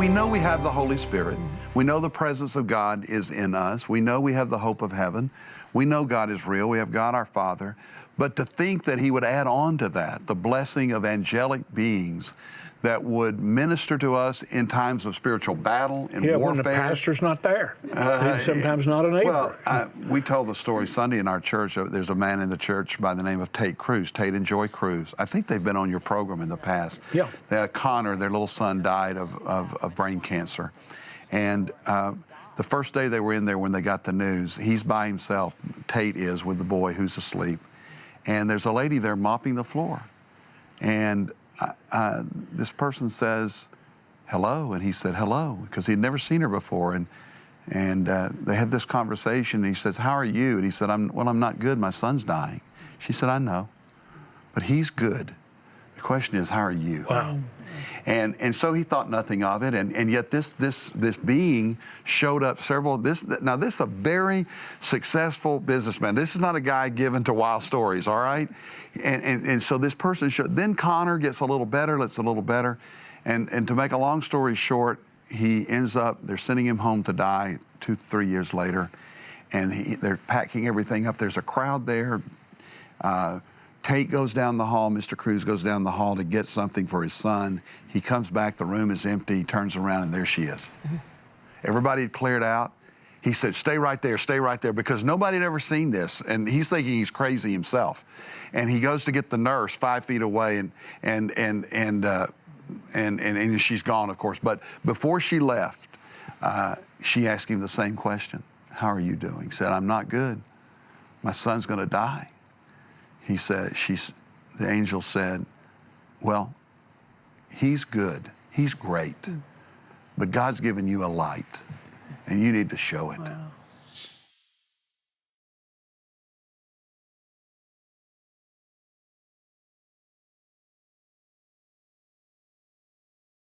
we know we have the Holy Spirit. We know the presence of God is in us. We know we have the hope of heaven. We know God is real. We have God our Father. But to think that He would add on to that the blessing of angelic beings that would minister to us in times of spiritual battle and warfare. When the pastor's not there. And sometimes not a neighbor. Well, we told the story Sunday in our church. There's a man in the church by the name of Tate and Joy Cruz. I think they've been on your program in the past. Yeah. Connor, their little son, died of brain cancer. And the first day they were in there when they got the news, he's by himself. Tate is with the boy who's asleep. And there's a lady there mopping the floor. And this person says, hello, and he said hello, because he'd never seen her before, and they had this conversation, and he says, how are you? And he said, I'm not good, my son's dying. She said, I know, but he's good. The question is, how are you? Wow. And so he thought nothing of it, and yet this being showed up now this is a very successful businessman. This is not a guy given to wild stories, all right? And so this person then Connor gets a little better, and to make a long story short, he ends up, they're sending him home to die 2-3 years later, and they're packing everything up. There's a crowd there. Tate goes down the hall, Mr. Cruz goes down the hall to get something for his son. He comes back, the room is empty, he turns around, and there she is. Everybody had cleared out. He said, stay right there, because nobody had ever seen this, and he's thinking he's crazy himself. And he goes to get the nurse 5 feet away, and she's gone, of course. But before she left, she asked him the same question. How are you doing? He said, I'm not good. My son's going to die. He said, the angel said, well, he's good, he's great, but God's given you a light, and you need to show it. Wow.